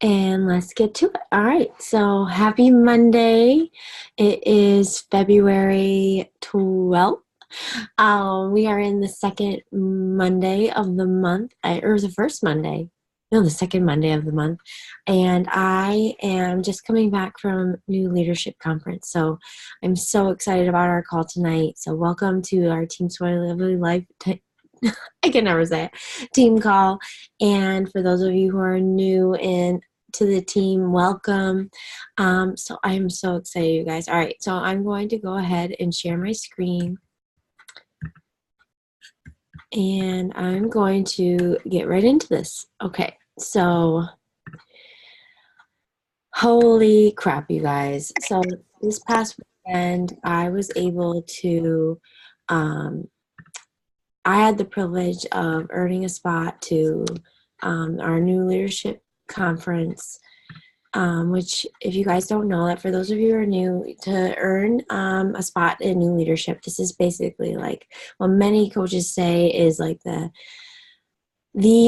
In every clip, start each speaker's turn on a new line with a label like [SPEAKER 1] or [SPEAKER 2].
[SPEAKER 1] And let's get to it. All right. So happy Monday. It is February 12th. We are in the second Monday of the month, or the first Monday. No, the second Monday of the month. And I am just coming back from New Leadership Conference. So I'm so excited about our call tonight. So welcome to our Team Swiley Lovely Life. I can never say it. Team call. And for those of you who are new to the team, welcome. So I'm so excited, you guys. All right, so I'm going to go ahead and share my screen. And I'm going to get right into this. Okay, so holy crap, you guys. So this past weekend, I was able to, I had the privilege of earning a spot to our new leadership conference, which, if you guys don't know that, for those of you who are new, to earn a spot in new leadership, this is basically like what many coaches say is like the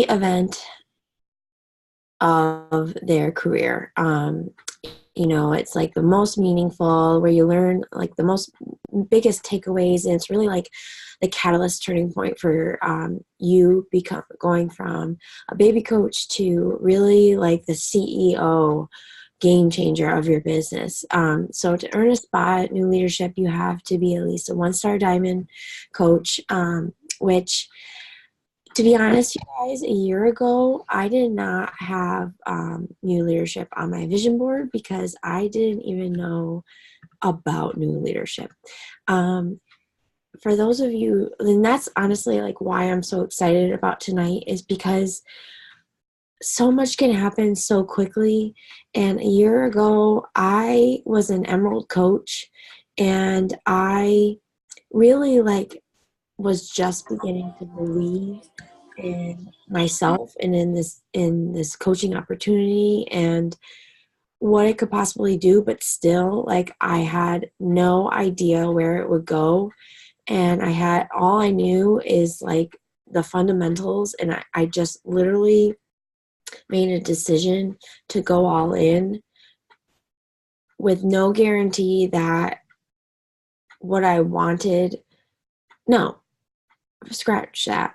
[SPEAKER 1] event of their career. It's like the most meaningful, where you learn like the most biggest takeaways, and it's really like the catalyst turning point for you going from a baby coach to really like the CEO game changer of your business. So to earn a spot at New Leadership, you have to be at least a 1-star diamond coach, which, to be honest, you guys, a year ago, I did not have New Leadership on my vision board because I didn't even know about New Leadership. For those of you, and that's honestly like why I'm so excited about tonight, is because so much can happen so quickly. And a year ago, I was an Emerald coach, and I really was just beginning to believe in myself and in this coaching opportunity and what it could possibly do, but still, like, I had no idea where it would go. And all I knew is like the fundamentals, and I just literally made a decision to go all in with no guarantee that what I wanted, no, scratch that.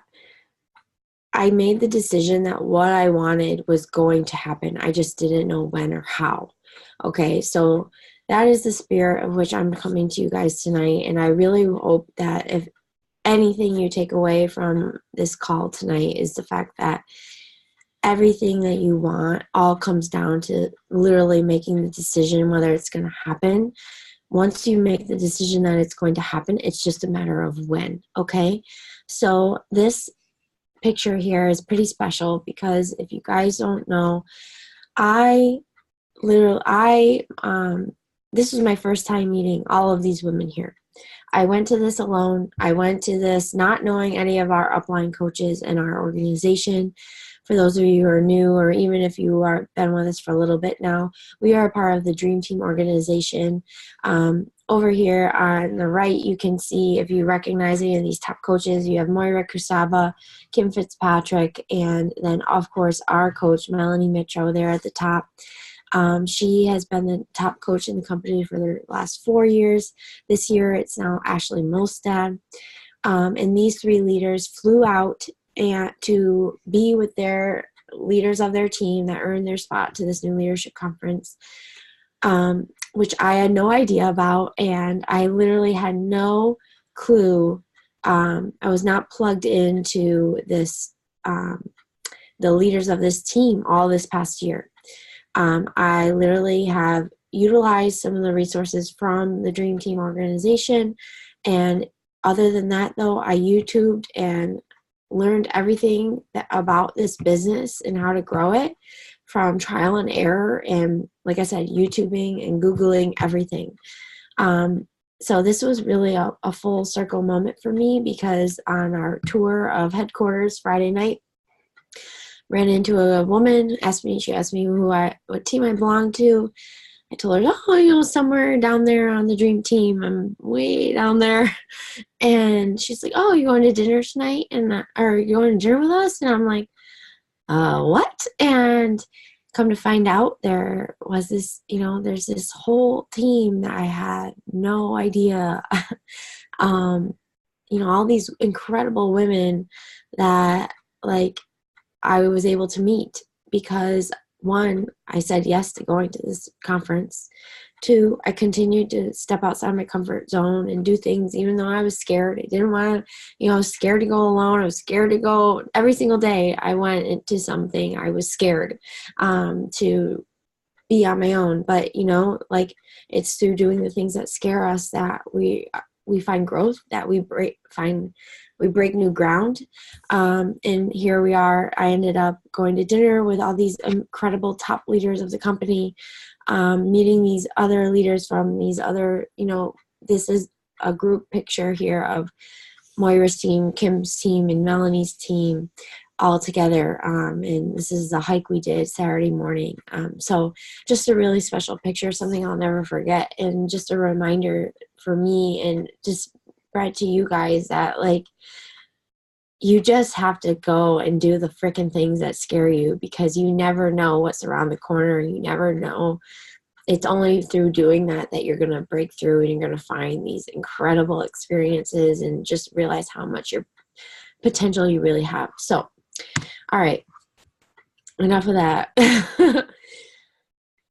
[SPEAKER 1] I made the decision that what I wanted was going to happen. I just didn't know when or how. Okay, so that is the spirit of which I'm coming to you guys tonight. And I really hope that if anything you take away from this call tonight is the fact that everything that you want all comes down to literally making the decision whether it's going to happen. Once you make the decision that it's going to happen, it's just a matter of when. Okay, so this picture here is pretty special because if you guys don't know, this was my first time meeting all of these women here. I went to this alone. I went to this not knowing any of our upline coaches in our organization. For those of you who are new, or even if you are been with us for a little bit now, we are a part of the Dream Team organization. Over here on the right, you can see, if you recognize any of these top coaches, you have Moira Kusaba, Kim Fitzpatrick, and then, of course, our coach, Melanie Mitro, there at the top. She has been the top coach in the company for the last 4 years. This year, it's now Ashley Molstad. And these three leaders flew out to be with their leaders of their team that earned their spot to this New Leadership Conference, which I had no idea about, and I literally had no clue. I was not plugged into this, the leaders of this team all this past year. I literally have utilized some of the resources from the Dream Team organization, and other than that, though, I YouTubed and learned everything about this business and how to grow it from trial and error, and like I said, YouTubing and Googling everything. So this was really a full circle moment for me, because on our tour of headquarters Friday night, ran into a woman, she asked me what team I belonged to. I told her, somewhere down there on the Dream Team. I'm way down there. And she's like, you going to dinner tonight? Or you going to dinner with us? And I'm like, what? And come to find out, there was this, there's this whole team that I had no idea. All these incredible women that like I was able to meet because, one, I said yes to going to this conference. Two, I continued to step outside my comfort zone and do things even though I was scared. I didn't want to, I was scared to go alone. I was scared to go every single day. I went into something. I was scared to be on my own. But, it's through doing the things that scare us that we find growth, that we break new ground. And here we are. I ended up going to dinner with all these incredible top leaders of the company, meeting these other leaders from these other, this is a group picture here of Moira's team, Kim's team, and Melanie's team all together. And this is a hike we did Saturday morning. So just a really special picture, something I'll never forget. And just a reminder for me and just spread to you guys that you just have to go and do the freaking things that scare you, because you never know what's around the corner. You never know. It's only through doing that you're going to break through and you're going to find these incredible experiences and just realize how much your potential you really have. So, all right, enough of that.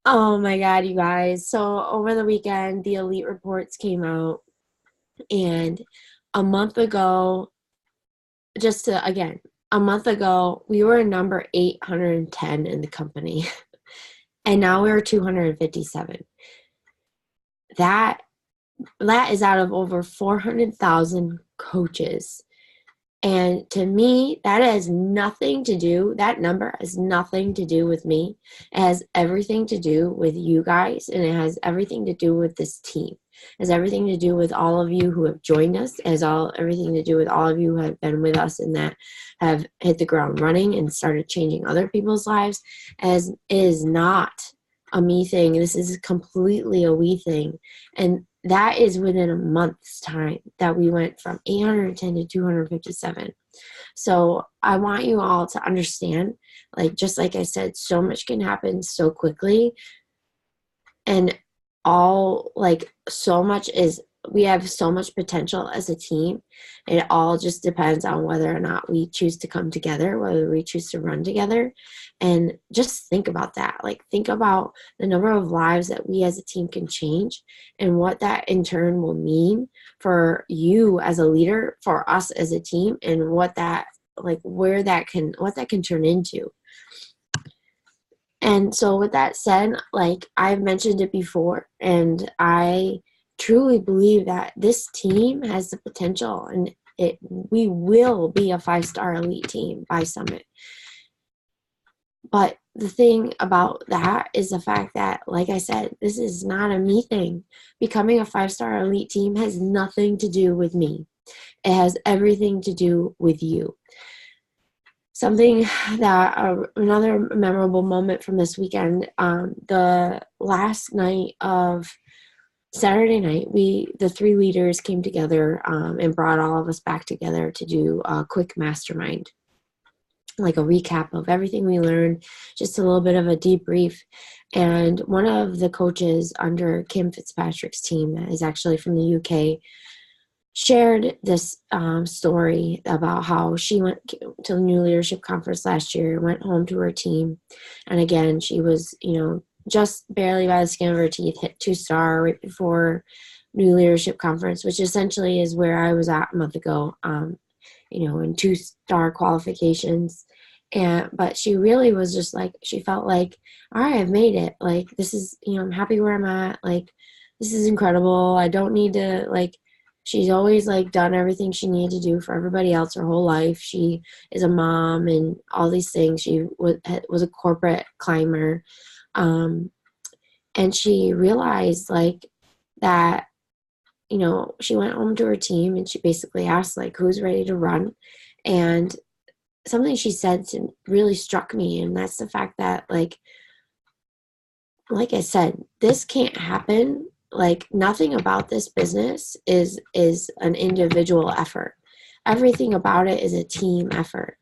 [SPEAKER 1] Oh my God, you guys. So over the weekend, the elite reports came out, and a month ago, we were number 810 in the company, and now we're 257. That is out of over 400,000 coaches. And to me, that number has nothing to do with me. It has everything to do with you guys, and it has everything to do with this team. It has everything to do with all of you who have joined us. It has everything to do with all of you who have been with us and that have hit the ground running and started changing other people's lives. As it is not a me thing. This is completely a we thing. And that is within a month's time that we went from 810 to 257. So I want you all to understand, just like I said, so much can happen so quickly. And we have so much potential as a team. It all just depends on whether or not we choose to come together, whether we choose to run together. And just think about that. Think about the number of lives that we as a team can change and what that in turn will mean for you as a leader, for us as a team, and what that can turn into. And so with that said, I've mentioned it before, and I truly believe that this team has the potential, and we will be a 5-star elite team by Summit. But the thing about that is the fact that, like I said, this is not a me thing. Becoming a 5-star elite team has nothing to do with me. It has everything to do with you. Something that another memorable moment from this weekend, the last night of Saturday night, the 3 leaders came together and brought all of us back together to do a quick mastermind, a recap of everything we learned, just a little bit of a debrief. And one of the coaches under Kim Fitzpatrick's team, that is actually from the UK, shared this story about how she went to the New Leadership Conference last year, went home to her team, and again, she was, just barely by the skin of her teeth, hit 2-star right before New Leadership Conference, which essentially is where I was at a month ago, in 2-star qualifications. But she really was just she felt like, all right, I've made it. This is, I'm happy where I'm at. This is incredible. I don't need to, she's always done everything she needed to do for everybody else her whole life. She is a mom and all these things. She was a corporate climber. And she realized that, she went home to her team and she basically asked who's ready to run. And something she said really struck me. And that's the fact that like I said, this can't happen. Nothing about this business is an individual effort. Everything about it is a team effort.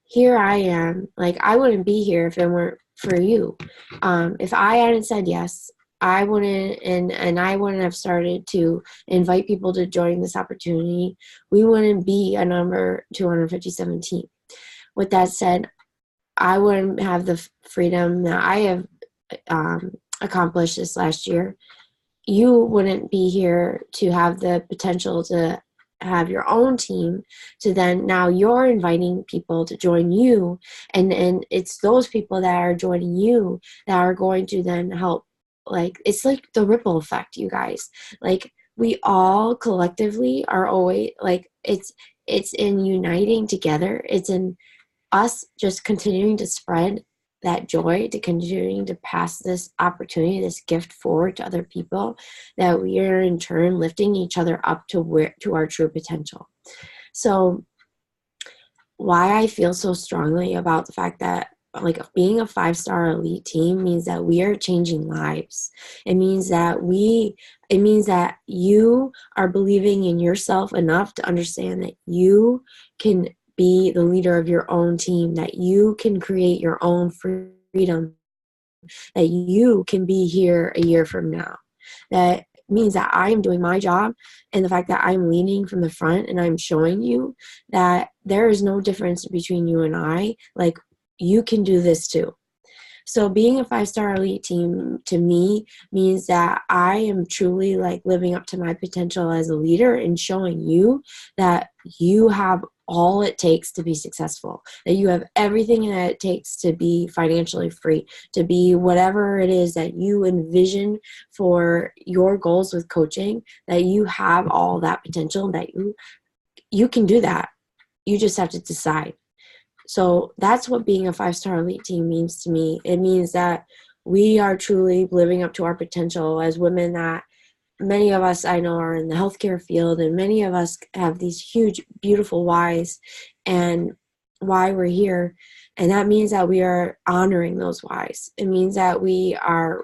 [SPEAKER 1] Here I am, I wouldn't be here if it weren't for you. If I hadn't said yes, I wouldn't, and I wouldn't have started to invite people to join this opportunity, we wouldn't be a number 257 team. With that said, I wouldn't have the freedom that I have accomplished this last year. You wouldn't be here to have the potential to have your own team, to then now you're inviting people to join you, and it's those people that are joining you that are going to then help. Like, it's like the ripple effect, you guys. Like, we all collectively are always like, it's in uniting together. It's in us just continuing to spread that joy, to continuing to pass this opportunity, this gift forward to other people, that we are in turn lifting each other up to our true potential. So why I feel so strongly about the fact that, like, being a 5-star elite team means that we are changing lives. It means that you are believing in yourself enough to understand that you can be the leader of your own team, that you can create your own freedom, that you can be here a year from now. That means that I am doing my job, and the fact that I'm leading from the front and I'm showing you that there is no difference between you and I. Like, you can do this too. So being a 5-star elite team to me means that I am truly, like, living up to my potential as a leader and showing you that you have all it takes to be successful, that you have everything that it takes to be financially free, to be whatever it is that you envision for your goals with coaching, that you have all that potential, that you can do that. You just have to decide. So that's what being a 5-star elite team means to me. It means that we are truly living up to our potential as women, that many of us I know are in the healthcare field, and many of us have these huge, beautiful whys and why we're here. And that means that we are honoring those whys. It means that we are,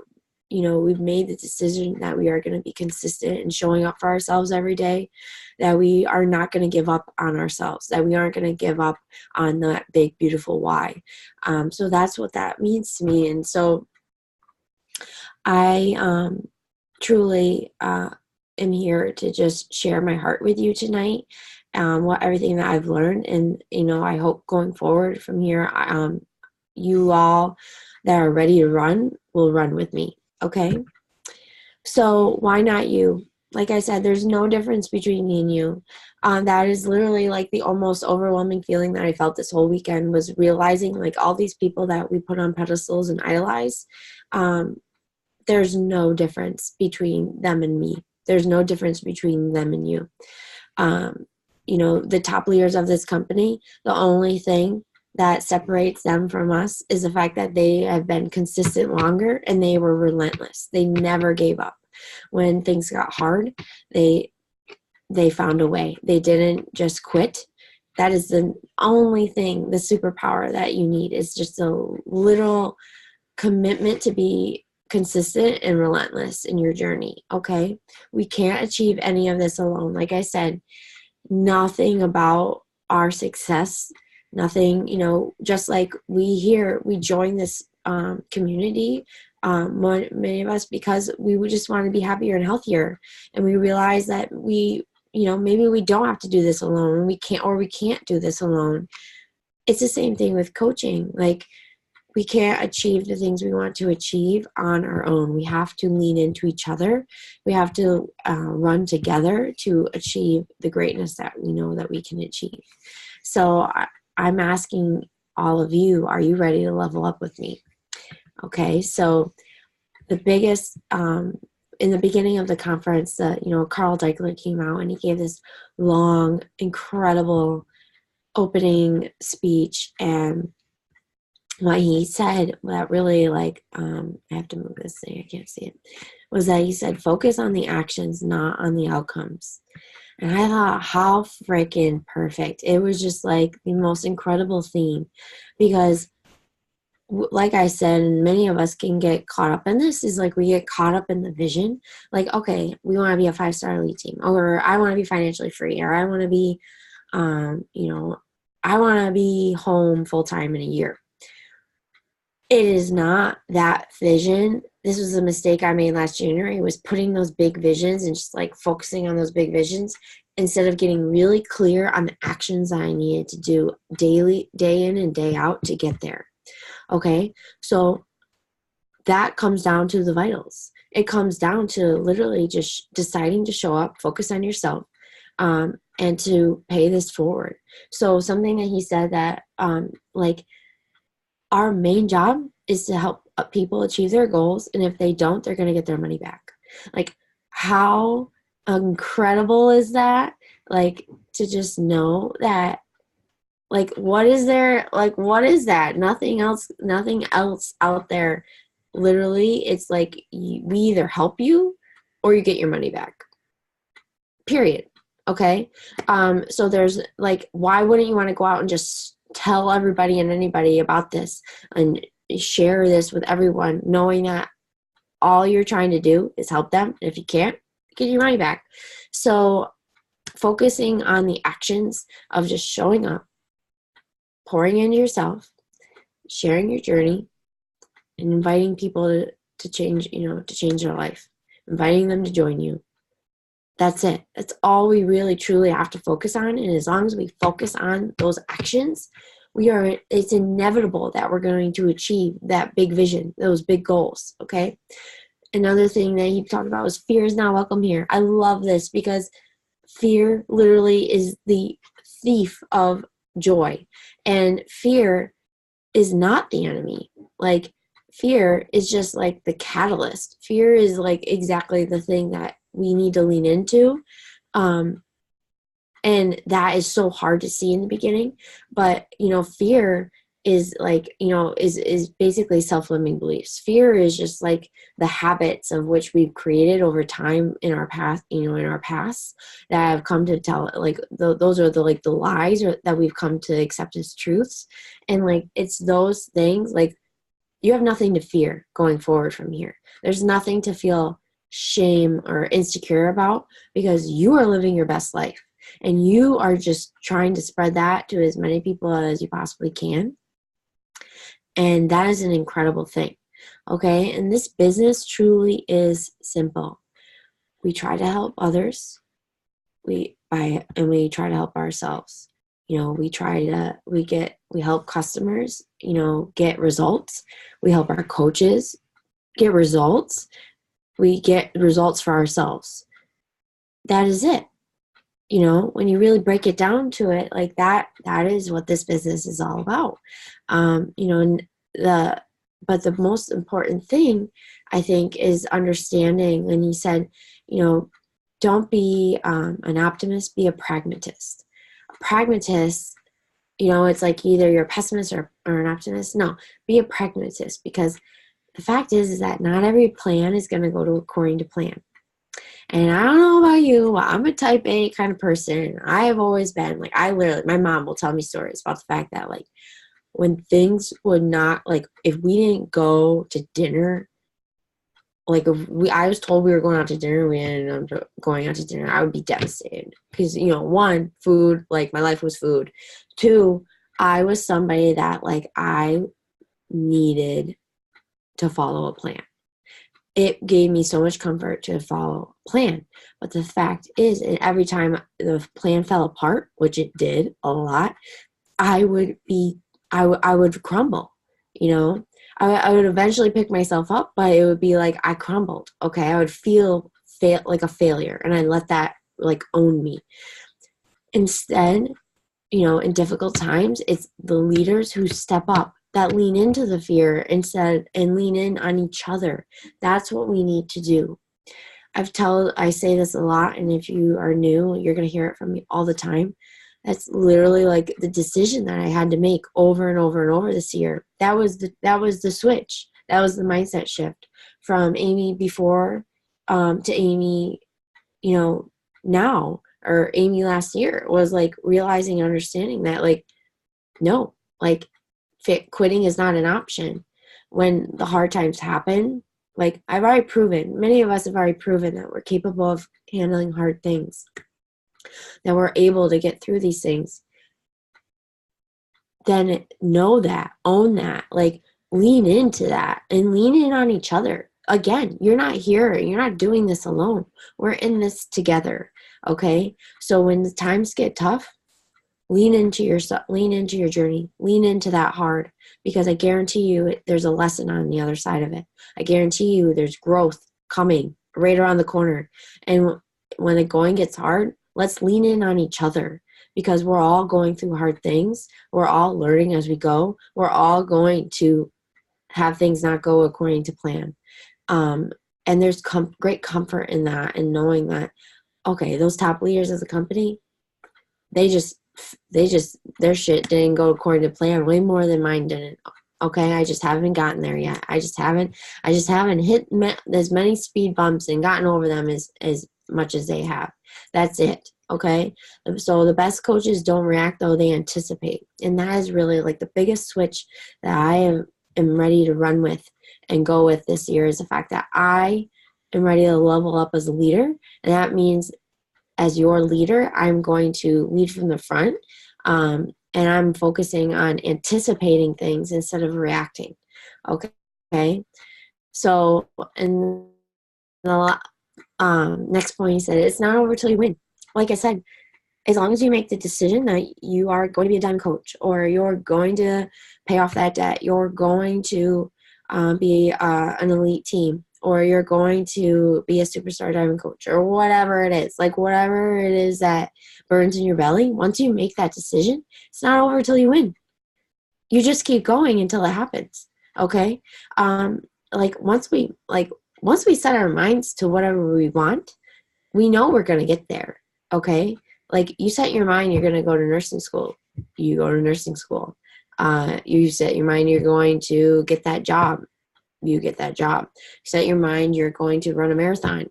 [SPEAKER 1] we've made the decision that we are going to be consistent and showing up for ourselves every day, that we are not going to give up on ourselves, that we aren't going to give up on that big, beautiful why. So that's what that means to me. And so I truly am here to just share my heart with you tonight, everything that I've learned. And, I hope going forward from here, you all that are ready to run will run with me. Okay? So why not you? Like I said, there's no difference between me and you. That is literally like the almost overwhelming feeling that I felt this whole weekend, was realizing, like, all these people that we put on pedestals and idolize, there's no difference between them and me. There's no difference between them and you. The top leaders of this company, the only thing that separates them from us is the fact that they have been consistent longer, and they were relentless. They never gave up. When things got hard, they found a way. They didn't just quit. That is the only thing, the superpower that you need, is just a little commitment to be consistent and relentless in your journey. Okay? We can't achieve any of this alone. Like I said, nothing about our success, nothing, just like we join this community, many of us, because we would just want to be happier and healthier. And we realize that maybe we don't have to do this alone, we can't do this alone. It's the same thing with coaching. Like, we can't achieve the things we want to achieve on our own. We have to lean into each other. We have to run together to achieve the greatness that we know that we can achieve. So I'm asking all of you, are you ready to level up with me? Okay, so the biggest, in the beginning of the conference, Carl Deichler came out and he gave this long, incredible opening speech. And what he said that really, I have to move this thing, I can't see it, was that he said, focus on the actions, not on the outcomes. And I thought, how freaking perfect. It was just like the most incredible theme, because like I said, and many of us can get caught up in this, is like we get caught up in the vision. Like, okay, we want to be a 5-star elite team, or I want to be financially free, or I want to be, I want to be home full time in a year. It is not that vision. This was a mistake I made last January, was putting those big visions and just like focusing on those big visions instead of getting really clear on the actions I needed to do daily, day in and day out to get there. Okay. So that comes down to the vitals. It comes down to literally just deciding to show up, focus on yourself, and to pay this forward. So something that he said that, like, our main job is to help people achieve their goals, and if they don't, they're going to get their money back. Like, how incredible is that? Like, to just know that, like, what is there, like, what is that? Nothing else out there. Literally, it's like we either help you or you get your money back, period. Okay. So there's like, why wouldn't you want to go out and just tell everybody and anybody about this and share this with everyone, knowing that all you're trying to do is help them, and if you can't, get your money back. So focusing on the actions of just showing up, pouring into yourself, sharing your journey, and inviting people to change, to change their life, inviting them to join you. That's it. That's all we really truly have to focus on. And as long as we focus on those actions, it's inevitable that we're going to achieve that big vision, those big goals. Okay. Another thing that he talked about was fear is not welcome here. I love this because fear literally is the thief of joy, and fear is not the enemy. Like, fear is just like the catalyst. Fear is like exactly the thing that we need to lean into. And that is so hard to see in the beginning. But, fear is like, is basically self-limiting beliefs. Fear is just like the habits of which we've created over time in our past, that have come to tell, like, those are the, like, the lies that we've come to accept as truths. And like, it's those things, like, you have nothing to fear going forward from here. There's nothing to feel shame or insecure about, because you are living your best life and you are just trying to spread that to as many people as you possibly can. And that is an incredible thing. Okay. And this business truly is simple. We try to help others. We try to help ourselves. We help customers, get results. We help our coaches get results. We get results for ourselves. That is it. When you really break it down to it, like that is what this business is all about. But the most important thing, I think, is understanding. And he said, don't be an optimist, be a pragmatist. A pragmatist, it's like either you're a pessimist or an optimist. No, be a pragmatist, because the fact is that not every plan is going to go according to plan. And I don't know about you, I'm a type A kind of person. I have always been, like, my mom will tell me stories about the fact that, like, when things would not, like, if we didn't go to dinner, like, I was told we were going out to dinner, we ended up going out to dinner, I would be devastated. Because, one, food, like, my life was food. Two, I was somebody that, like, I needed to follow a plan. It gave me so much comfort to follow a plan. But the fact is, every time the plan fell apart, which it did a lot, I would crumble, I would eventually pick myself up, but it would be like I crumbled. Okay. I would feel like a failure, and I let that, like, own me. Instead, in difficult times, it's the leaders who step up, that lean into the fear instead and lean in on each other. That's what we need to do. I say this a lot, and if you are new, you're going to hear it from me all the time. That's literally like the decision that I had to make over and over and over this year. That was the switch. That was the mindset shift from Amy before to Amy, now, or Amy last year, was like realizing and understanding that, like, no, like, quitting is not an option when the hard times happen. Like, many of us have already proven that we're capable of handling hard things, that we're able to get through these things. Then know that, own that, like, lean into that and lean in on each other. Again, you're not here. You're not doing this alone. We're in this together. Okay. So when the times get tough, lean into yourself, lean into your journey, lean into that hard, because I guarantee you there's a lesson on the other side of it. I guarantee you there's growth coming right around the corner. And when the going gets hard, let's lean in on each other, because we're all going through hard things. We're all learning as we go. We're all going to have things not go according to plan. And there's great comfort in that, and knowing that, okay, those top leaders of the company, they just their shit didn't go according to plan way more than mine didn't. Okay, I just haven't gotten there yet. I just haven't hit as many speed bumps and gotten over them as much as they have. That's it. Okay, so the best coaches don't react, though, they anticipate. And that is really like the biggest switch that I am ready to run with and go with this year, is the fact that I am ready to level up as a leader. And that means, as your leader, I'm going to lead from the front, and I'm focusing on anticipating things instead of reacting. Okay. So, and the next point, he said, it's not over till you win. Like I said, as long as you make the decision that you are going to be a diamond coach, or you're going to pay off that debt, you're going to be an elite team, or you're going to be a superstar diamond coach, or whatever it is, like whatever it is that burns in your belly, once you make that decision, it's not over till you win. You just keep going until it happens. Okay. Once we set our minds to whatever we want, we know we're going to get there. Okay. Like, you set your mind, you're going to go to nursing school. You go to nursing school. You set your mind, you're going to get that job. You get that job. Set your mind, you're going to run a marathon.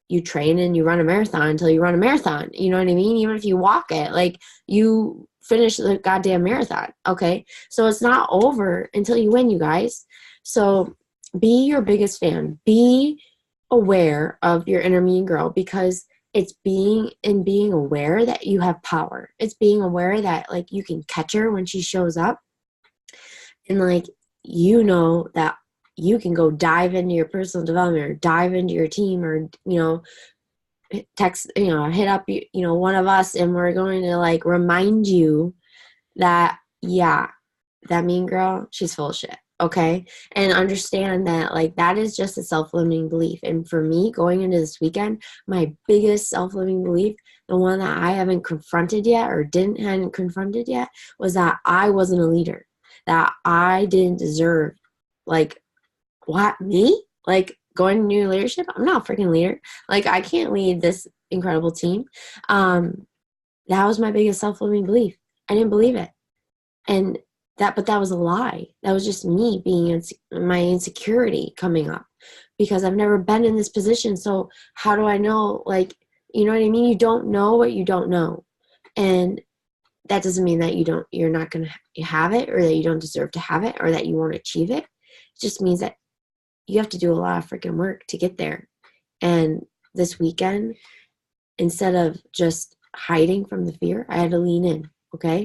[SPEAKER 1] You train and you run a marathon until you run a marathon. You know what I mean? Even if you walk it, like, you finish the goddamn marathon. Okay. So it's not over until you win, you guys. So be your biggest fan. Be aware of your inner mean girl, because it's being aware that you have power. It's being aware that, like, you can catch her when she shows up, and, like, you know that you can go dive into your personal development, or dive into your team, or, text, hit up, one of us, and we're going to, like, remind you that, yeah, that mean girl, she's full of shit. Okay. And understand that, like, that is just a self-limiting belief. And for me, going into this weekend, my biggest self-limiting belief, the one that I haven't confronted yet, or hadn't confronted yet, was that I wasn't a leader, that I didn't deserve, like, what, me? Like, going to new leadership? I'm not a freaking leader. Like, I can't lead this incredible team. That was my biggest self-limiting belief. I didn't believe it. But that was a lie. That was just me being my insecurity coming up, because I've never been in this position. So how do I know? Like, you know what I mean? You don't know what you don't know. And that doesn't mean that you're not going to have it, or that you don't deserve to have it, or that you won't achieve it. It just means that you have to do a lot of freaking work to get there. And this weekend, instead of just hiding from the fear, I had to lean in. Okay.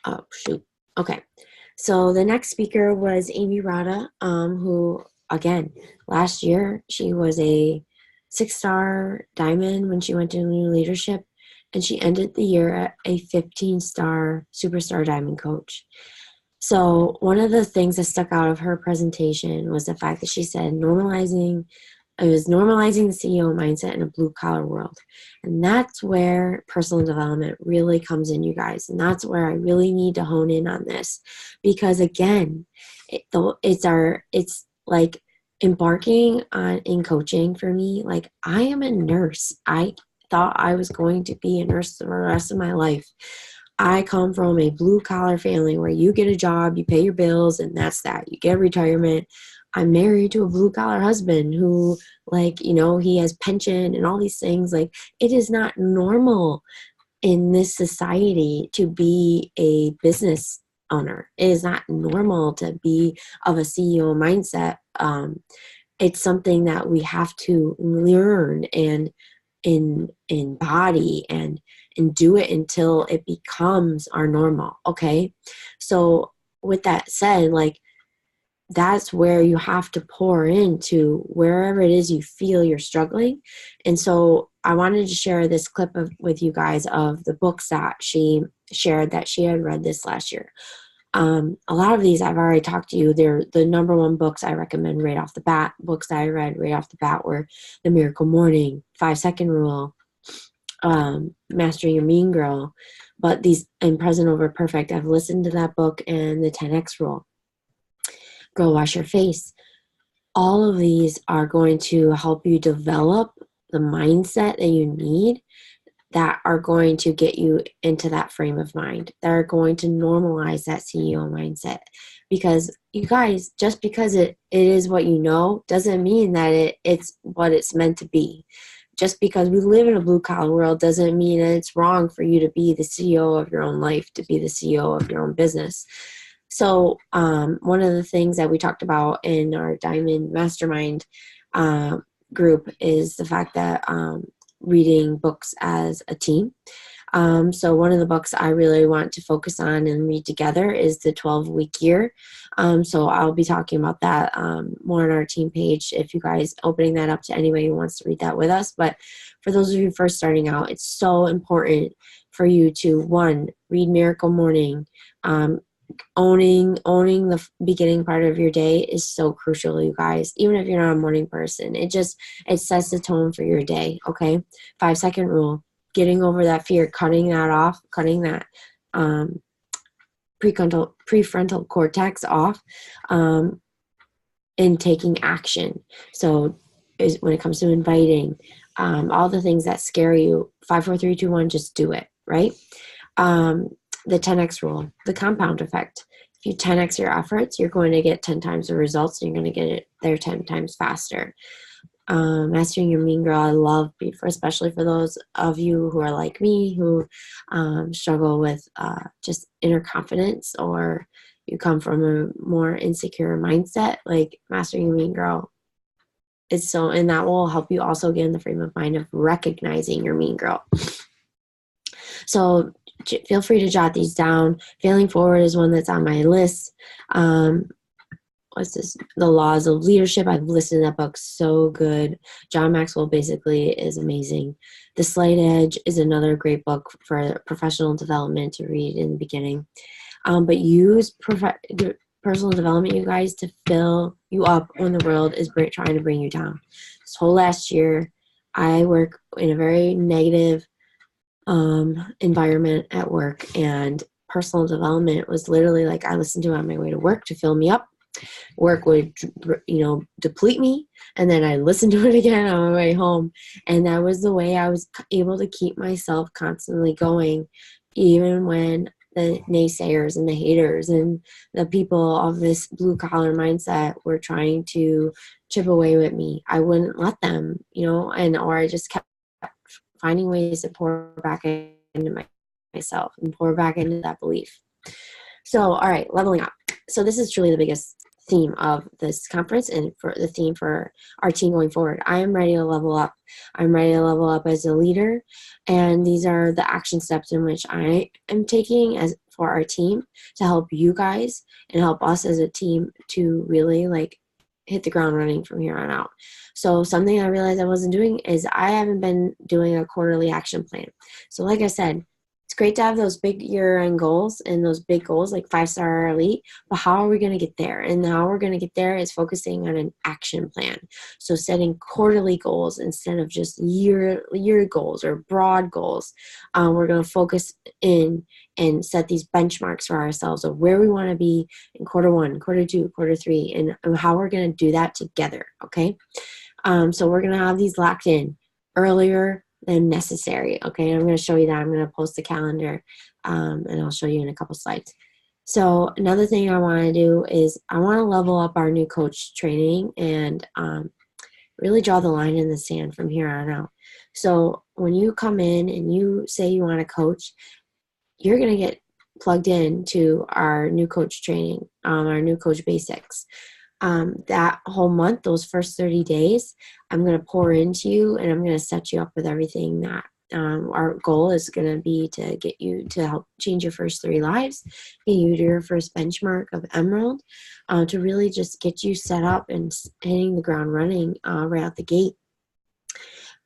[SPEAKER 1] Oh, shoot. Okay. So the next speaker was Amy Rada, who, again, last year, she was a 6-star diamond when she went to new leadership, and she ended the year at a 15-star superstar diamond coach. So one of the things that stuck out of her presentation was the fact that she said normalizing the CEO mindset in a blue-collar world. And that's where personal development really comes in, you guys. And that's where I really need to hone in on this. Because, again, it's like embarking in coaching for me. Like, I am a nurse. I thought I was going to be a nurse for the rest of my life. I come from a blue-collar family where you get a job, you pay your bills, and that's that. You get retirement. I'm married to a blue-collar husband who, like, he has pension and all these things. Like, it is not normal in this society to be a business owner. It is not normal to be of a CEO mindset. It's something that we have to learn and embody and do it until it becomes our normal. Okay. So with that said, like, that's where you have to pour into wherever it is you feel you're struggling. And so I wanted to share this clip with you guys of the books that she shared that she had read this last year. A lot of these I've already talked to you. They're the number one books I recommend right off the bat. Books that I read right off the bat were The Miracle Morning, 5-Second Rule, Mastering Your Mean Girl. But these, and Present Over Perfect, I've listened to that book, and the 10X Rule. Go Wash Your Face. All of these are going to help you develop the mindset that you need, that are going to get you into that frame of mind, that are going to normalize that CEO mindset. Because you guys, just because it is what you know doesn't mean that it's what it's meant to be. Just because we live in a blue collar world doesn't mean that it's wrong for you to be the CEO of your own life, to be the CEO of your own business. So one of the things that we talked about in our Diamond Mastermind group is the fact that reading books as a team. So one of the books I really want to focus on and read together is the 12-Week Year. So I'll be talking about that more on our team page, if you guys opening that up to anybody who wants to read that with us. But for those of you first starting out, it's so important for you to, one, read Miracle Morning. Owning the beginning part of your day is so crucial, you guys. Even if you're not a morning person, it sets the tone for your day. Okay, 5-second rule: getting over that fear, cutting that prefrontal cortex off, and taking action. So when it comes to inviting, all the things that scare you, 5, 4, 3, 2, 1, just do it. Right. The 10X rule, the compound effect. If you 10X your efforts, you're going to get 10 times the results, and you're going to get it there 10 times faster. Mastering Your Mean Girl, I love, especially for those of you who are like me, who struggle with just inner confidence, or you come from a more insecure mindset. Like, Mastering Your Mean Girl is so, and that will help you also get in the frame of mind of recognizing your mean girl. So feel free to jot these down. Failing Forward is one that's on my list. What's this? The Laws of Leadership. I've listened to that book. So good. John Maxwell basically is amazing. The Slight Edge is another great book for professional development to read in the beginning. But use personal development, you guys, to fill you up when the world is trying to bring you down. This whole last year, I work in a very negative environment at work, and personal development was literally like I listened to it on my way to work to fill me up. Work would, deplete me, and then I listened to it again on my way home, and that was the way I was able to keep myself constantly going, even when the naysayers and the haters and the people of this blue collar mindset were trying to chip away with me. I wouldn't let them, or I just kept finding ways to pour back into myself and pour back into that belief. So, all right, leveling up. So this is truly the biggest theme of this conference, and for the theme for our team going forward. I am ready to level up. I'm ready to level up as a leader, and these are the action steps in which I am taking for our team to help you guys and help us as a team to really hit the ground running from here on out. So something I realized I wasn't doing is I haven't been doing a quarterly action plan. So like I said, it's great to have those big year-end goals and those big goals like 5-star elite, but how are we going to get there? And how we're going to get there is focusing on an action plan. So setting quarterly goals instead of just year goals or broad goals. We're going to focus in and set these benchmarks for ourselves of where we want to be in quarter 1, quarter 2, quarter 3, and how we're going to do that together, okay? So we're going to have these locked in earlier than necessary, okay? And I'm going to show you that. I'm going to post the calendar, and I'll show you in a couple slides. So another thing I want to do is I want to level up our new coach training and really draw the line in the sand from here on out. So when you come in and you say you want to coach, you're going to get plugged in to our new coach training, our new coach basics. That whole month, those first 30 days, I'm going to pour into you, and I'm going to set you up with everything that Our goal is going to be to get you to help change your first 3 lives, get you to your first benchmark of Emerald, to really just get you set up and hitting the ground running right out the gate.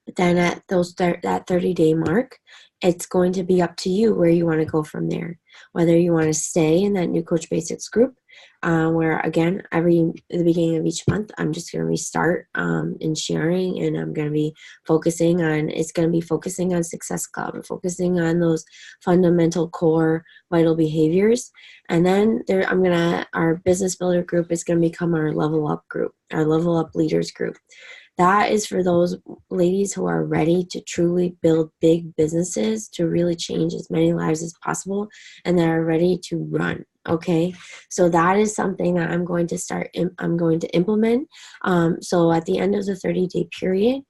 [SPEAKER 1] But then at that 30-day mark, it's going to be up to you where you want to go from there. Whether you want to stay in that new Coach Basics group, where again, at the beginning of each month, I'm just going to restart in sharing, and I'm going to be focusing on Success Club, and focusing on those fundamental core vital behaviors. And then our Business Builder group is going to become our Level Up group, our Level Up Leaders group. That is for those ladies who are ready to truly build big businesses, to really change as many lives as possible, and that are ready to run. Okay, so that is something that I'm going to implement. So at the end of the 30-day period,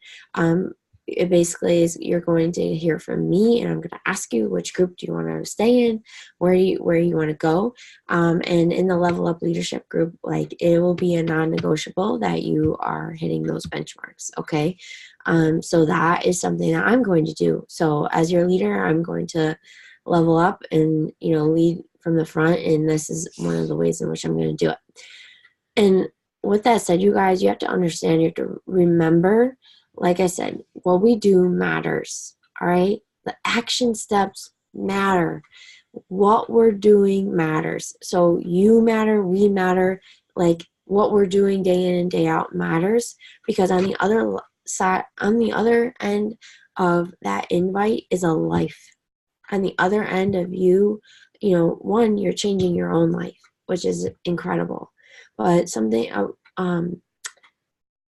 [SPEAKER 1] it basically is, you're going to hear from me, and I'm going to ask you, which group do you want to stay in, where you want to go, and in the Level Up Leadership group, like, it will be a non-negotiable that you are hitting those benchmarks. Okay, so that is something that I'm going to do. So as your leader, I'm going to level up and lead from the front, and this is one of the ways in which I'm going to do it. And with that said, you guys, you have to understand, you have to remember, like I said, what we do matters, all right? The action steps matter. What we're doing matters. So you matter, we matter. Like, what we're doing day in and day out matters, because on the other end of that invite is a life. On the other end of you, one, you're changing your own life, which is incredible. But something,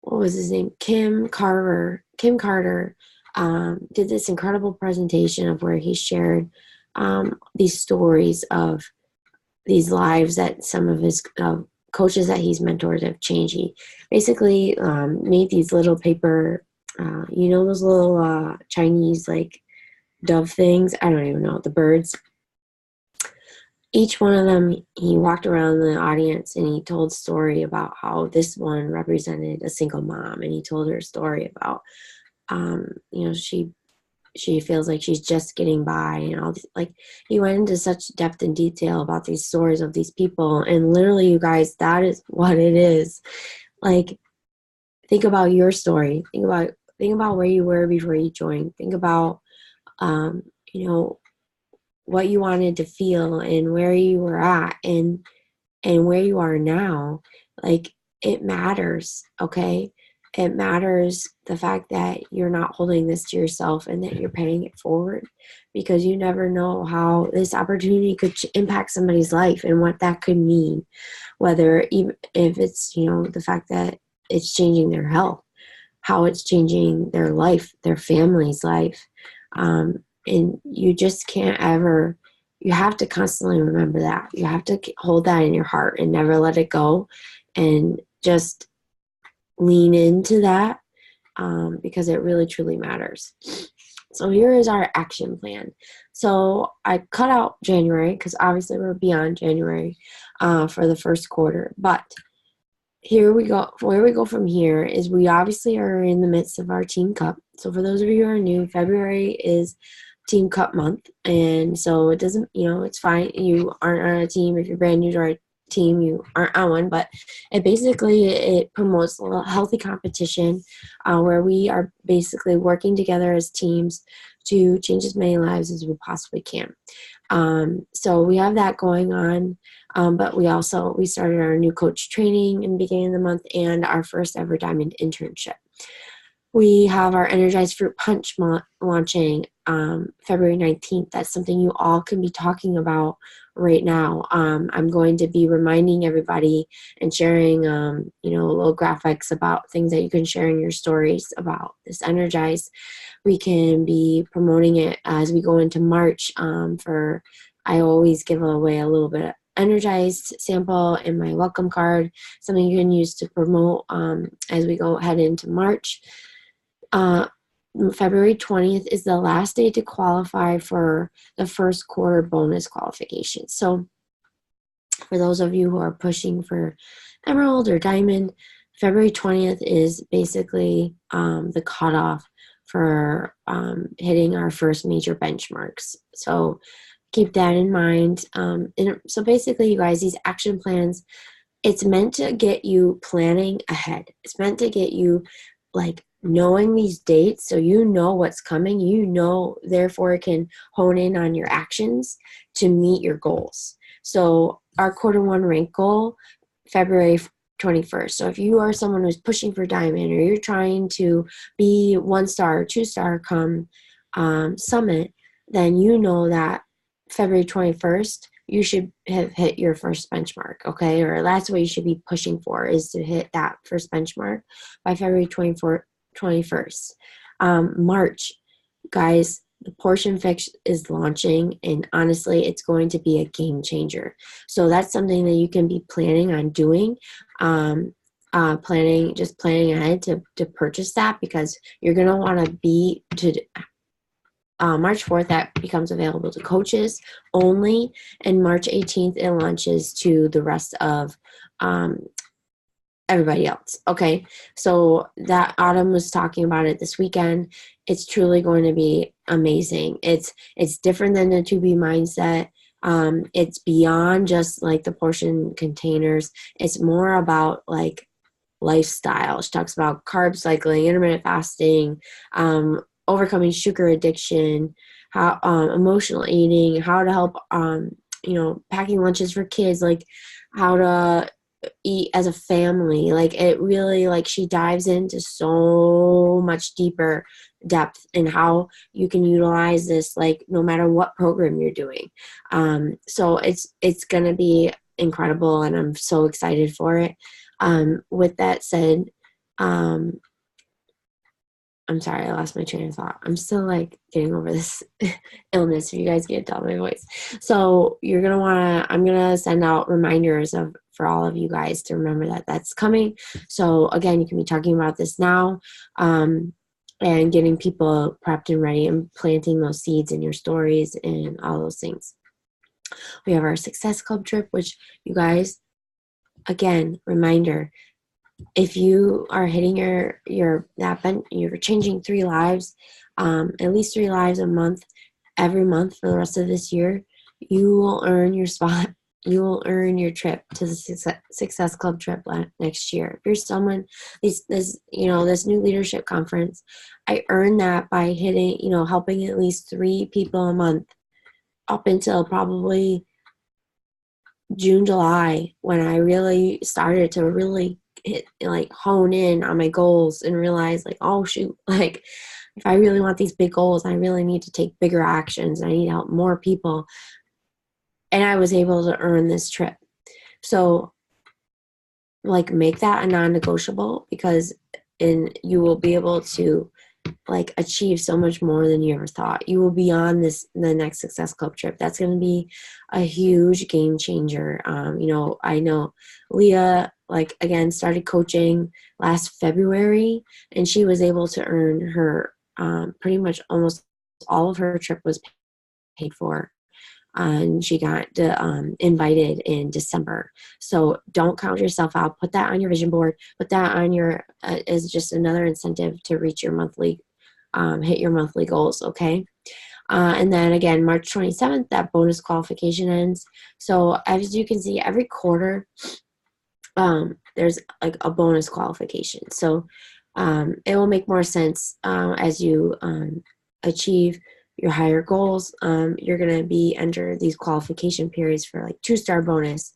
[SPEAKER 1] what was his name? Kim Carter did this incredible presentation of where he shared these stories of these lives that some of his coaches that he's mentored have changed. He basically made these little paper, those little Chinese, like, dove things. I don't even know, the birds. Each one of them, he walked around the audience and he told a story about how this one represented a single mom, and he told her a story about, she feels like she's just getting by, and all these, like, he went into such depth and detail about these stories of these people. And literally, you guys, that is what it is. Like, think about your story. Think about where you were before you joined. Think about what you wanted to feel, and where you were at, and where you are now. Like, it matters, okay? It matters, the fact that you're not holding this to yourself, and that you're paying it forward, because you never know how this opportunity could impact somebody's life, and what that could mean, whether, even if it's, the fact that it's changing their health, how it's changing their life, their family's life. And you just can't ever, you have to constantly remember that. You have to hold that in your heart and never let it go, and just lean into that, because it really, truly matters. So here is our action plan. So I cut out January, because obviously we're beyond January for the first quarter. But here we go. Where we go from here is, we obviously are in the midst of our Team Cup. So for those of you who are new, February is Team Cup month, and so it doesn't, it's fine. You aren't on a team. If you're brand new to our team, you aren't on one, but it promotes a healthy competition, where we are basically working together as teams to change as many lives as we possibly can. So we have that going on, but we started our new coach training in the beginning of the month, and our first ever diamond internship. We have our Energized Fruit Punch launching February 19th. That's something you all can be talking about right now. I'm going to be reminding everybody and sharing, little graphics about things that you can share in your stories about this Energized. We can be promoting it as we go into March. I always give away a little bit of Energized sample in my welcome card, something you can use to promote as we head into March. February 20th is the last day to qualify for the first quarter bonus qualification. So for those of you who are pushing for Emerald or Diamond, February 20th is basically the cutoff for hitting our first major benchmarks. So keep that in mind. And so basically, you guys, these action plans, it's meant to get you planning ahead. It's meant to get you like knowing these dates so you know what's coming. You know, therefore can hone in on your actions to meet your goals. So our quarter 1 rank goal, February 21st. So if you are someone who's pushing for diamond, or you're trying to be 1-star or 2-star come summit, then you know that February 21st, you should have hit your first benchmark, okay? Or that's what you should be pushing for, is to hit that first benchmark by February 21st. March, guys, the portion fix is launching, and honestly, it's going to be a game changer. So that's something that you can be planning on doing. Planning ahead to purchase that, because you're going to want to be to March 4th, that becomes available to coaches only, and March 18th, it launches to the rest of everybody else. Okay, so that Autumn was talking about it this weekend. It's truly going to be amazing. It's different than the 2B mindset. It's beyond just like the portion containers. It's more about like lifestyle. She talks about carb cycling, intermittent fasting, overcoming sugar addiction, how emotional eating, how to help packing lunches for kids, like how to eat as a family. Like it really, like she dives into so much deeper depth in how you can utilize this, like no matter what program you're doing. So it's gonna be incredible, and I'm so excited for it. With that said, I'm sorry, I lost my train of thought. I'm still like getting over this illness, if you guys can't tell my voice. So I'm gonna send out reminders for all of you guys to remember that that's coming. So again, you can be talking about this now, and getting people prepped and ready, and planting those seeds in your stories and all those things. We have our Success Club trip, which you guys, again, reminder, if you are hitting you're changing 3 lives, at least 3 lives a month, every month for the rest of this year, you will earn your spot. You will earn your trip to the Success Club trip next year. If you're someone, this new leadership conference, I earned that by helping at least 3 people a month up until probably June, July, when I really started to really hone in on my goals and realize like, oh shoot, like if I really want these big goals, I really need to take bigger actions. I need to help more people. And I was able to earn this trip. So like make that a non-negotiable, because you will be able to like achieve so much more than you ever thought. You will be on the next Success Club trip. That's going to be a huge game changer. I know Leah, like again, started coaching last February, and she was able to earn her pretty much almost all of her trip was paid for. And she got invited in December. So don't count yourself out. Put that on your vision board. Put that on your as just another incentive to reach your monthly, hit your monthly goals. Okay. And then again, March 27th, that bonus qualification ends. So as you can see, every quarter, there's like a bonus qualification. So it will make more sense as you achieve your higher goals. You're going to be under these qualification periods for like 2-star bonus,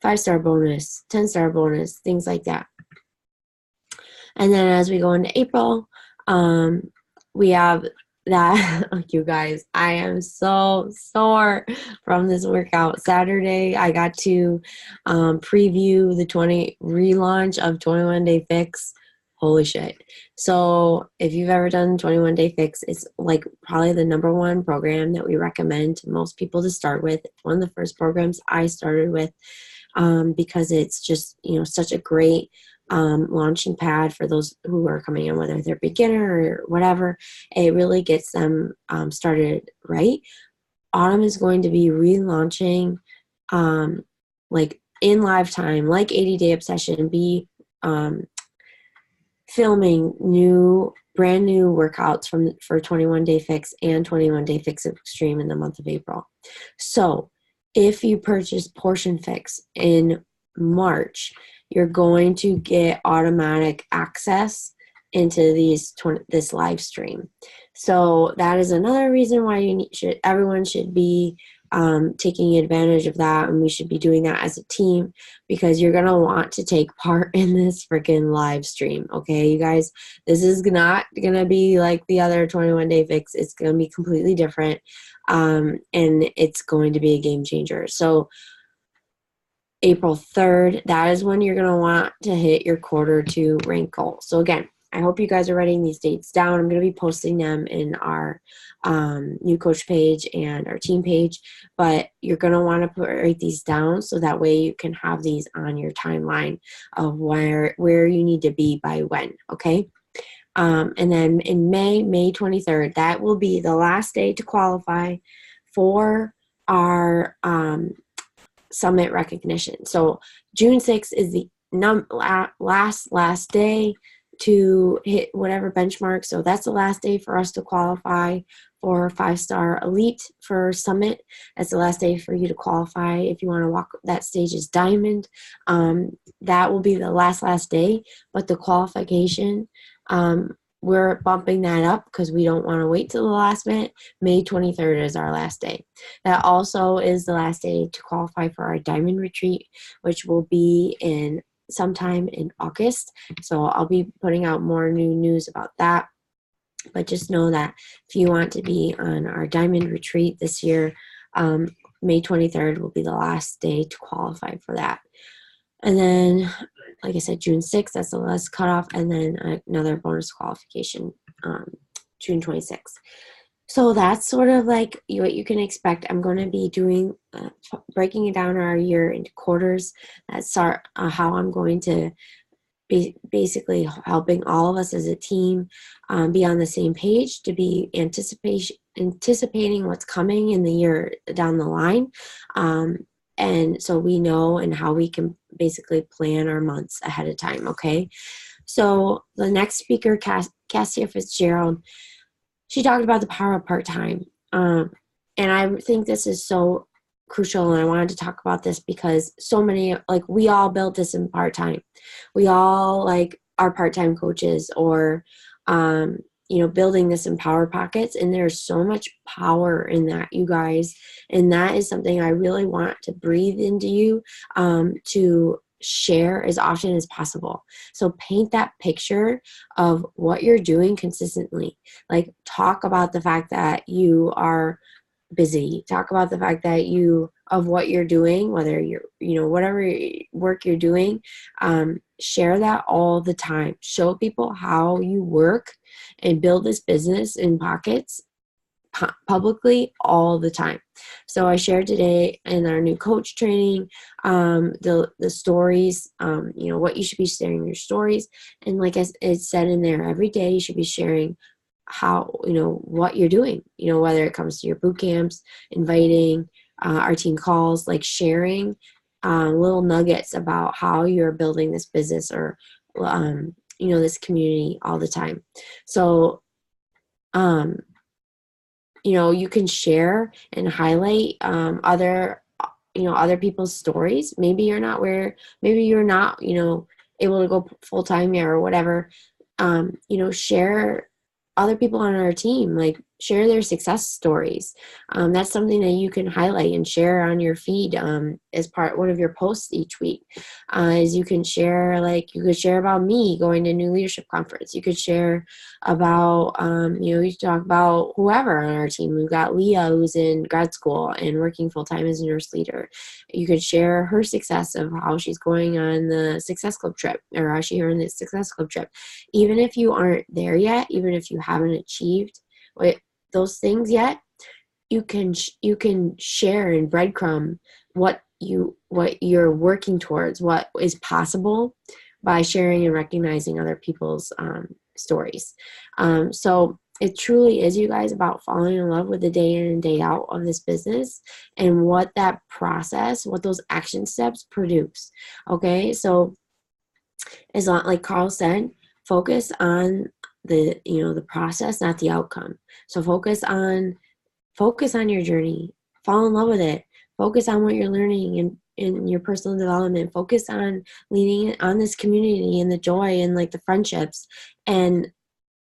[SPEAKER 1] 5-star bonus, 10-star bonus, things like that. And then as we go into April, we have that. You guys, I am so sore from this workout. Saturday, I got to preview the relaunch of 21 Day Fix. Holy shit. So if you've ever done 21 Day Fix, it's like probably the #1 program that we recommend to most people to start with. It's one of the first programs I started with because it's just, such a great launching pad for those who are coming in, whether they're beginner or whatever. It really gets them started right. Autumn is going to be relaunching like in live time, like 80 Day Obsession, be filming new brand new workouts for 21 Day Fix and 21 Day Fix Extreme in the month of April. So if you purchase Portion Fix in March, you're going to get automatic access into this live stream. So that is another reason why everyone should be taking advantage of that, and we should be doing that as a team, because you're gonna want to take part in this freaking live stream. Okay, you guys, this is not gonna be like the other 21 Day Fix. It's gonna be completely different, and it's going to be a game changer. So April 3rd, that is when you're going to want to hit your quarter 2 rank goal. So again, I hope you guys are writing these dates down. I'm going to be posting them in our new coach page and our team page, but you're going to want to write these down so that way you can have these on your timeline of where you need to be by when, okay? And then in May 23rd, that will be the last day to qualify for our summit recognition. So June 6th is the last day to hit whatever benchmark. So that's the last day for us to qualify for 5-star elite for summit. That's the last day for you to qualify if you want to walk that stage is diamond. That will be the last day, but the qualification, we're bumping that up because we don't want to wait till the last minute. May 23rd is our last day. That also is the last day to qualify for our diamond retreat, which will be in sometime in August. So I'll be putting out more new news about that. But just know that if you want to be on our diamond retreat this year, May 23rd will be the last day to qualify for that. And then, like I said, June 6th, that's the last cutoff, and then another bonus qualification, June 26th. So that's sort of like what you can expect. I'm going to be doing, breaking it down our year into quarters. That's how I'm going to be basically helping all of us as a team be on the same page, to be anticipating what's coming in the year down the line. And so we know and how we can basically plan our months ahead of time, okay? So the next speaker, Cassia Fitzgerald, she talked about the power of part-time. And I think this is so crucial, and I wanted to talk about this because so many, like, we all built this in part-time. We all, like, are part-time coaches or, building this in Power Pockets, and there's so much power in that, you guys, and that is something I really want to breathe into you, to share as often as possible. So paint that picture of what you're doing consistently. Like, talk about the fact that you are busy. Talk about the fact that of what you're doing, whether you're, whatever work you're doing, share that all the time. Show people how you work and build this business in pockets publicly all the time. So I shared today in our new coach training, the stories, what you should be sharing your stories. And like it said in there, every day you should be sharing how, what you're doing, whether it comes to your boot camps, inviting our team calls, like sharing little nuggets about how you're building this business or, this community all the time. So, you can share and highlight other people's stories. Maybe you're not able to go full time yet or whatever. Share other people on our team, like share their success stories. That's something that you can highlight and share on your feed as one of your posts each week. Is you can share, you could share about me going to New Leadership Conference. You could share about, you talk about whoever on our team. We've got Leah, who's in grad school and working full time as a nurse leader. You could share her success of how she's going on the Success Club trip, or how she earned the Success Club trip. Even if you aren't there yet, even if you haven't achieved those things yet, you can share and breadcrumb what you're working towards, what is possible, by sharing and recognizing other people's stories. So it truly is, you guys, about falling in love with the day in and day out of this business and what that process, what those action steps produce. Okay, so as long, like Carl said, focus on the process, not the outcome. So focus on your journey. Fall in love with it. Focus on what you're learning in your personal development. Focus on leaning on this community and the joy and like the friendships and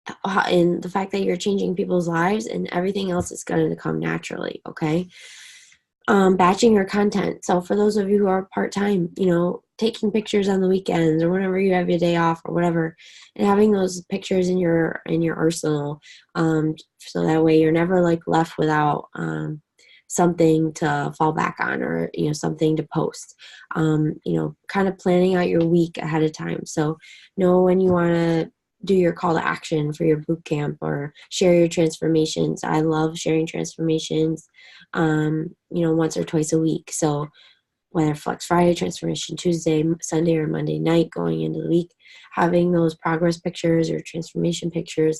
[SPEAKER 1] the fact that you're changing people's lives, and everything else is going to come naturally. Okay. Batching your content. So for those of you who are part-time, taking pictures on the weekends or whenever you have your day off or whatever, and having those pictures in your arsenal, so that way you're never like left without something to fall back on, or something to post. Kind of planning out your week ahead of time, so know when you want to do your call to action for your boot camp or share your transformations. I love sharing transformations, once or twice a week. So whether Flex Friday, Transformation Tuesday, Sunday, or Monday night going into the week, having those progress pictures or transformation pictures,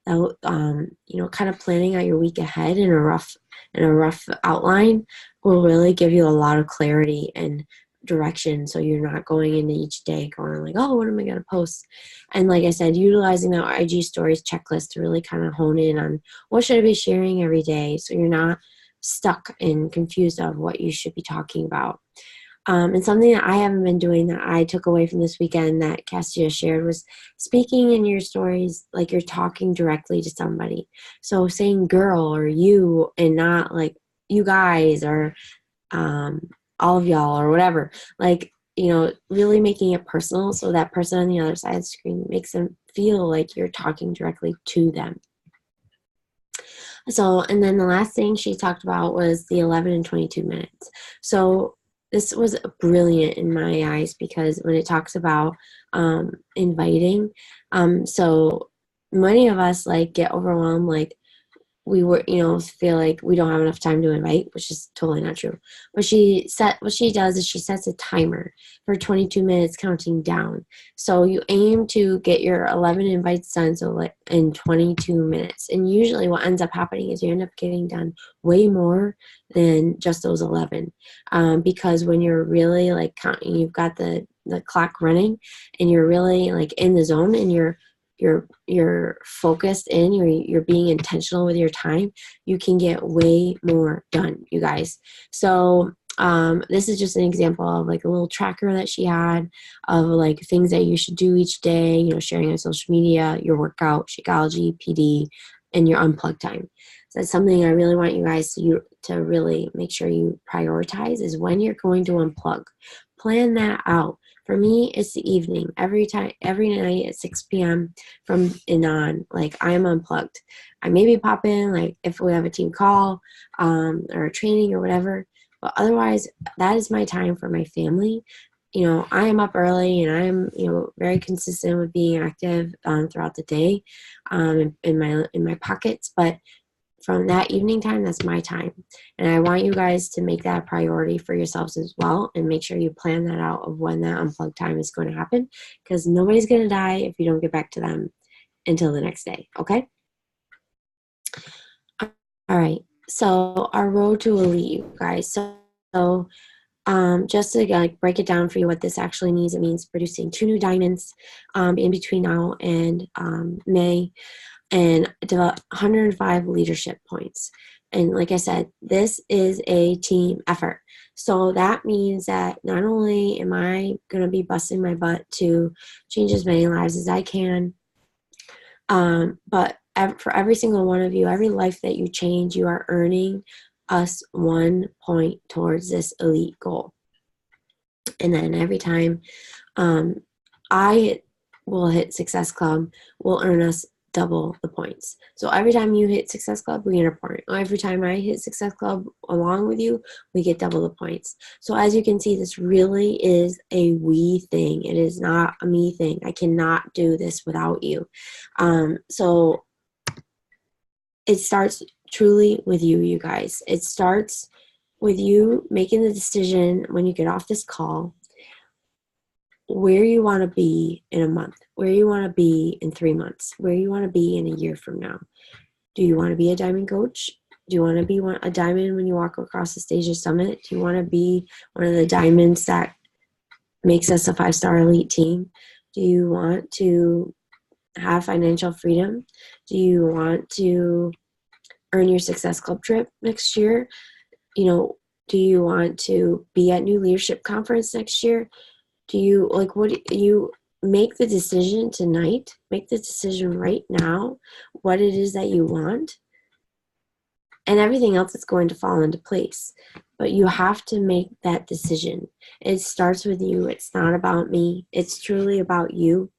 [SPEAKER 1] kind of planning out your week ahead in a rough outline will really give you a lot of clarity and direction, so you're not going into each day going like, oh, what am I going to post? And like I said, utilizing that IG stories checklist to really kind of hone in on what should I be sharing every day, so you're not stuck and confused of what you should be talking about. And something that I haven't been doing that I took away from this weekend that Cassia shared was speaking in your stories like you're talking directly to somebody. So saying girl or you, and not like you guys or all of y'all or whatever. Like, really making it personal, so that person on the other side of the screen makes them feel like you're talking directly to them. So, and then the last thing she talked about was the 11 and 22 minutes. So this was brilliant in my eyes, because when it talks about inviting, so many of us like get overwhelmed, like we were, feel like we don't have enough time to invite, which is totally not true. But what she does is she sets a timer for 22 minutes counting down. So you aim to get your 11 invites done, so like in 22 minutes. And usually what ends up happening is you end up getting done way more than just those 11. Because when you're really like counting, you've got the clock running, and you're really like in the zone, and you're focused in, you're being intentional with your time, you can get way more done, you guys. So this is just an example of like a little tracker that she had of like things that you should do each day, sharing on social media, your workout, Shakeology, PD, and your unplugged time. So that's something I really want you guys to really make sure you prioritize, is when you're going to unplug. Plan that out. For me, it's the evening. Every night at 6 p.m. from and on, like I'm unplugged. I maybe pop in, like if we have a team call or a training or whatever. But otherwise, that is my time for my family. I am up early, and I'm, very consistent with being active throughout the day in my pockets. But from that evening time, that's my time. And I want you guys to make that a priority for yourselves as well, and make sure you plan that out of when that unplugged time is going to happen, because nobody's going to die if you don't get back to them until the next day. Okay? All right. So our road to elite, you guys. So just to like break it down for you what this actually means, it means producing 2 new diamonds in between now and May, and develop 105 leadership points. And like I said, this is a team effort. So that means that not only am I going to be busting my butt to change as many lives as I can, but for every single one of you, every life that you change, you are earning us 1 point towards this elite goal. And then every time I will hit Success Club, will earn us double the points. So every time you hit Success Club, we get a point. Every time I hit Success Club along with you, we get double the points. So as you can see, this really is a we thing. It is not a me thing. I cannot do this without you. So it starts truly with you, you guys. It starts with you making the decision when you get off this call, where you want to be in a month, where you want to be in 3 months, where you want to be in a year from now. Do you want to be a diamond coach? Do you want to be a diamond when you walk across the stage of Summit? Do you want to be one of the diamonds that makes us a 5-star elite team? Do you want to have financial freedom? Do you want to earn your Success Club trip next year? You know, do you want to be at New Leadership Conference next year? Do you, like, what do you make the decision tonight? Make the decision right now what it is that you want, and everything else is going to fall into place. But you have to make that decision. It starts with you. It's not about me. It's truly about you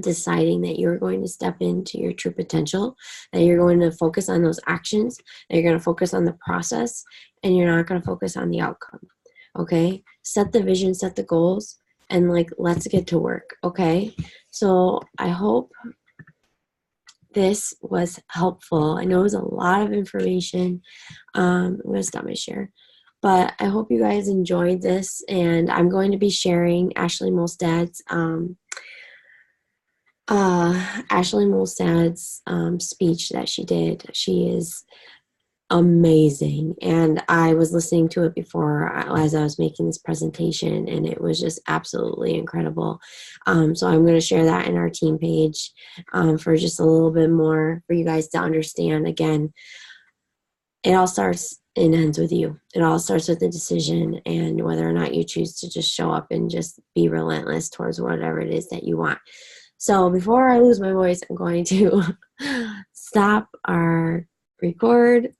[SPEAKER 1] deciding that you're going to step into your true potential, that you're going to focus on those actions, that you're going to focus on the process, and you're not going to focus on the outcome. Okay? Set the vision, set the goals, and like, let's get to work. Okay? So I hope this was helpful. I know it was a lot of information. I'm going to stop my share. But I hope you guys enjoyed this, and I'm going to be sharing Ashley Molstad's speech that she did. She is amazing, and I was listening to it before as I was making this presentation, and it was just absolutely incredible. So I'm going to share that in our team page for just a little bit more for you guys to understand. Again, it all starts and ends with you. It all starts with the decision and whether or not you choose to just show up and just be relentless towards whatever it is that you want. So before I lose my voice, I'm going to stop our record